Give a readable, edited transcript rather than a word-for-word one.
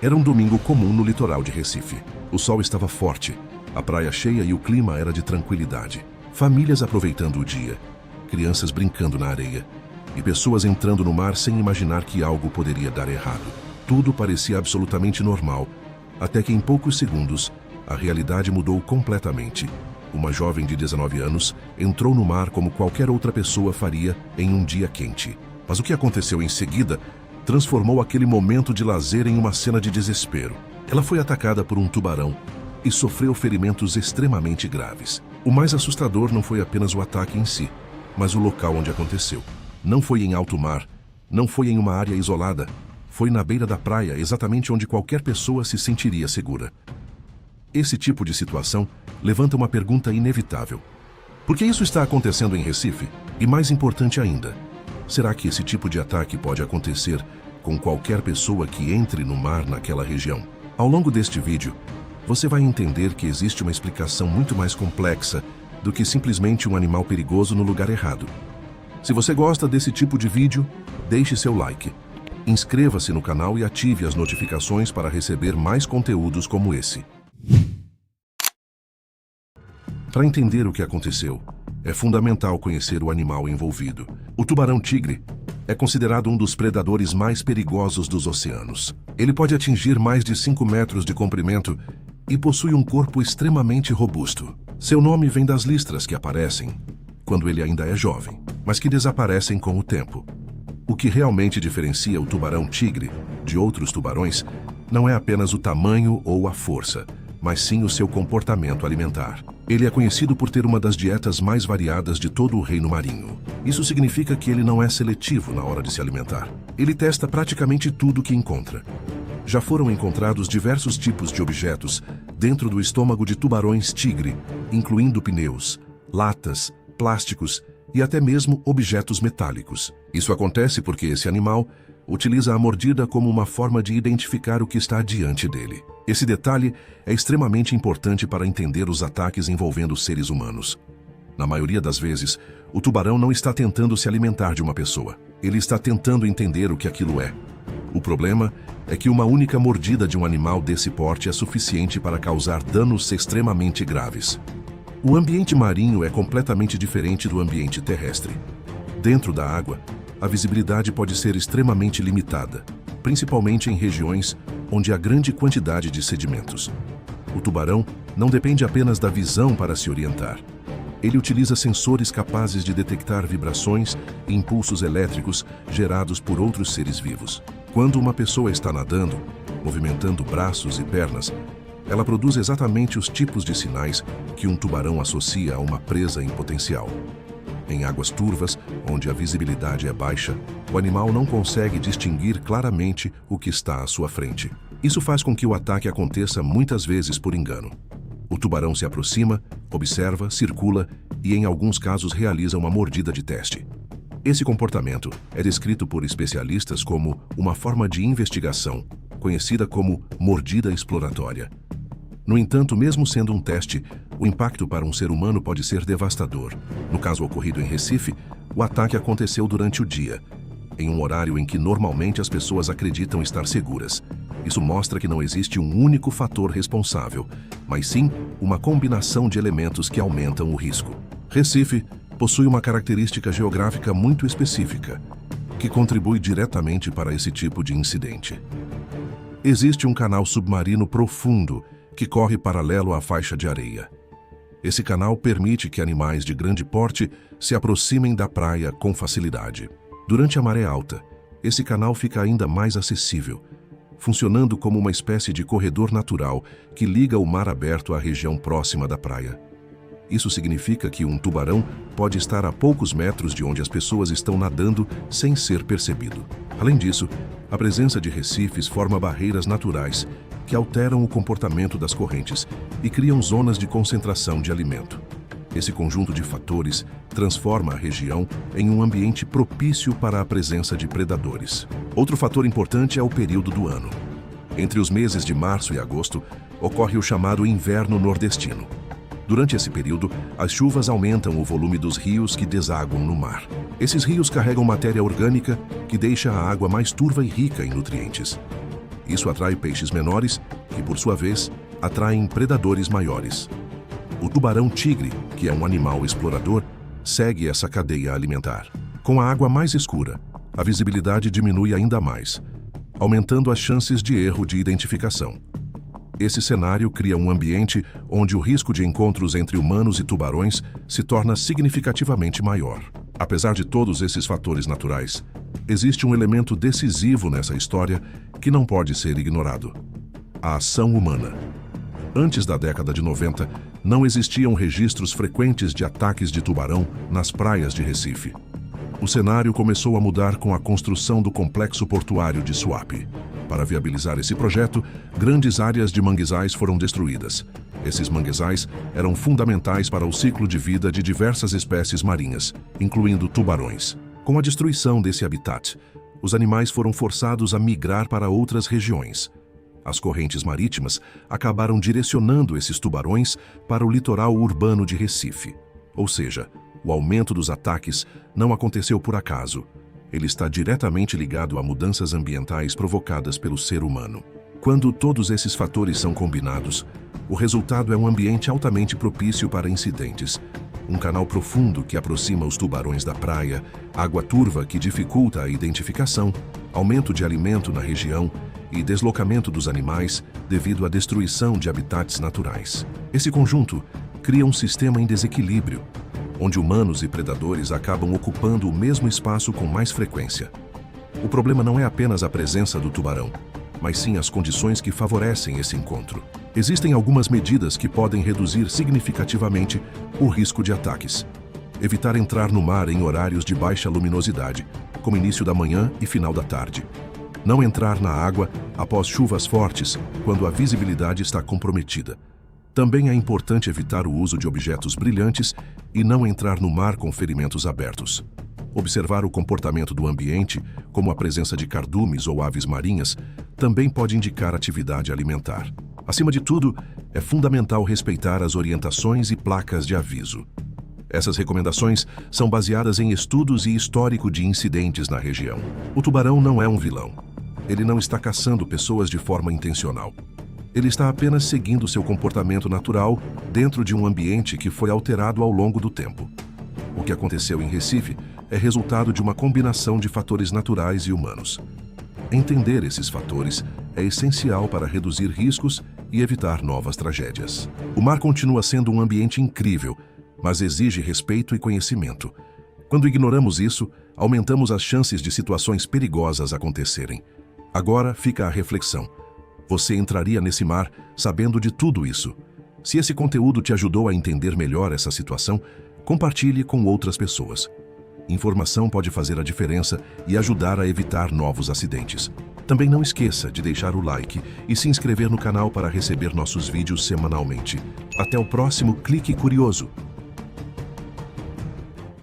Era um domingo comum no litoral de Recife. O sol estava forte, a praia cheia e o clima era de tranquilidade. Famílias aproveitando o dia, crianças brincando na areia e pessoas entrando no mar sem imaginar que algo poderia dar errado. Tudo parecia absolutamente normal, até que em poucos segundos a realidade mudou completamente. Uma jovem de 19 anos entrou no mar como qualquer outra pessoa faria em um dia quente. Mas o que aconteceu em seguida transformou aquele momento de lazer em uma cena de desespero. Ela foi atacada por um tubarão e sofreu ferimentos extremamente graves. O mais assustador não foi apenas o ataque em si, mas o local onde aconteceu. Não foi em alto mar, não foi em uma área isolada, foi na beira da praia, exatamente onde qualquer pessoa se sentiria segura. Esse tipo de situação levanta uma pergunta inevitável. Por que isso está acontecendo em Recife? E mais importante ainda, será que esse tipo de ataque pode acontecer com qualquer pessoa que entre no mar naquela região? Ao longo deste vídeo, você vai entender que existe uma explicação muito mais complexa do que simplesmente um animal perigoso no lugar errado. Se você gosta desse tipo de vídeo, deixe seu like. Inscreva-se no canal e ative as notificações para receber mais conteúdos como esse. Para entender o que aconteceu, é fundamental conhecer o animal envolvido. O tubarão-tigre é considerado um dos predadores mais perigosos dos oceanos. Ele pode atingir mais de 5 metros de comprimento e possui um corpo extremamente robusto. Seu nome vem das listras que aparecem quando ele ainda é jovem, mas que desaparecem com o tempo. O que realmente diferencia o tubarão-tigre de outros tubarões não é apenas o tamanho ou a força, mas sim o seu comportamento alimentar. Ele é conhecido por ter uma das dietas mais variadas de todo o reino marinho. Isso significa que ele não é seletivo na hora de se alimentar. Ele testa praticamente tudo que encontra. Já foram encontrados diversos tipos de objetos dentro do estômago de tubarões-tigre, incluindo pneus, latas, plásticos e até mesmo objetos metálicos. Isso acontece porque esse animal utiliza a mordida como uma forma de identificar o que está diante dele. Esse detalhe é extremamente importante para entender os ataques envolvendo seres humanos. Na maioria das vezes, o tubarão não está tentando se alimentar de uma pessoa. Ele está tentando entender o que aquilo é. O problema é que uma única mordida de um animal desse porte é suficiente para causar danos extremamente graves. O ambiente marinho é completamente diferente do ambiente terrestre. Dentro da água, a visibilidade pode ser extremamente limitada, principalmente em regiões onde há grande quantidade de sedimentos. O tubarão não depende apenas da visão para se orientar. Ele utiliza sensores capazes de detectar vibrações e impulsos elétricos gerados por outros seres vivos. Quando uma pessoa está nadando, movimentando braços e pernas, ela produz exatamente os tipos de sinais que um tubarão associa a uma presa em potencial. Em águas turvas, onde a visibilidade é baixa, o animal não consegue distinguir claramente o que está à sua frente. Isso faz com que o ataque aconteça muitas vezes por engano. O tubarão se aproxima, observa, circula e, em alguns casos, realiza uma mordida de teste. Esse comportamento é descrito por especialistas como uma forma de investigação, conhecida como mordida exploratória. No entanto, mesmo sendo um teste, o impacto para um ser humano pode ser devastador. No caso ocorrido em Recife, o ataque aconteceu durante o dia, em um horário em que normalmente as pessoas acreditam estar seguras. Isso mostra que não existe um único fator responsável, mas sim uma combinação de elementos que aumentam o risco. Recife possui uma característica geográfica muito específica, que contribui diretamente para esse tipo de incidente. Existe um canal submarino profundo que corre paralelo à faixa de areia. Esse canal permite que animais de grande porte se aproximem da praia com facilidade. Durante a maré alta, esse canal fica ainda mais acessível, funcionando como uma espécie de corredor natural que liga o mar aberto à região próxima da praia. Isso significa que um tubarão pode estar a poucos metros de onde as pessoas estão nadando sem ser percebido. Além disso, a presença de recifes forma barreiras naturais que alteram o comportamento das correntes e criam zonas de concentração de alimento. Esse conjunto de fatores transforma a região em um ambiente propício para a presença de predadores. Outro fator importante é o período do ano. Entre os meses de março e agosto, ocorre o chamado inverno nordestino. Durante esse período, as chuvas aumentam o volume dos rios que desaguam no mar. Esses rios carregam matéria orgânica que deixa a água mais turva e rica em nutrientes. Isso atrai peixes menores, que por sua vez atraem predadores maiores. O tubarão-tigre, que é um animal explorador, segue essa cadeia alimentar. Com a água mais escura, a visibilidade diminui ainda mais, aumentando as chances de erro de identificação. Esse cenário cria um ambiente onde o risco de encontros entre humanos e tubarões se torna significativamente maior. Apesar de todos esses fatores naturais, existe um elemento decisivo nessa história que não pode ser ignorado: a ação humana. Antes da década de 90, não existiam registros frequentes de ataques de tubarão nas praias de Recife. O cenário começou a mudar com a construção do complexo portuário de Suape. Para viabilizar esse projeto, grandes áreas de manguezais foram destruídas. Esses manguezais eram fundamentais para o ciclo de vida de diversas espécies marinhas, incluindo tubarões. Com a destruição desse habitat, os animais foram forçados a migrar para outras regiões. As correntes marítimas acabaram direcionando esses tubarões para o litoral urbano de Recife. Ou seja, o aumento dos ataques não aconteceu por acaso. Ele está diretamente ligado a mudanças ambientais provocadas pelo ser humano. Quando todos esses fatores são combinados, o resultado é um ambiente altamente propício para incidentes. Um canal profundo que aproxima os tubarões da praia, água turva que dificulta a identificação, aumento de alimento na região e deslocamento dos animais devido à destruição de habitats naturais. Esse conjunto cria um sistema em desequilíbrio, onde humanos e predadores acabam ocupando o mesmo espaço com mais frequência. O problema não é apenas a presença do tubarão, mas sim as condições que favorecem esse encontro. Existem algumas medidas que podem reduzir significativamente o risco de ataques. Evitar entrar no mar em horários de baixa luminosidade, como início da manhã e final da tarde. Não entrar na água após chuvas fortes, quando a visibilidade está comprometida. Também é importante evitar o uso de objetos brilhantes e não entrar no mar com ferimentos abertos. Observar o comportamento do ambiente, como a presença de cardumes ou aves marinhas, também pode indicar atividade alimentar. Acima de tudo, é fundamental respeitar as orientações e placas de aviso. Essas recomendações são baseadas em estudos e histórico de incidentes na região. O tubarão não é um vilão. Ele não está caçando pessoas de forma intencional. Ele está apenas seguindo seu comportamento natural dentro de um ambiente que foi alterado ao longo do tempo. O que aconteceu em Recife é resultado de uma combinação de fatores naturais e humanos. Entender esses fatores é essencial para reduzir riscos e evitar novas tragédias. O mar continua sendo um ambiente incrível, mas exige respeito e conhecimento. Quando ignoramos isso, aumentamos as chances de situações perigosas acontecerem. Agora fica a reflexão. Você entraria nesse mar sabendo de tudo isso? Se esse conteúdo te ajudou a entender melhor essa situação, compartilhe com outras pessoas. Informação pode fazer a diferença e ajudar a evitar novos acidentes. Também não esqueça de deixar o like e se inscrever no canal para receber nossos vídeos semanalmente. Até o próximo Clique Curioso!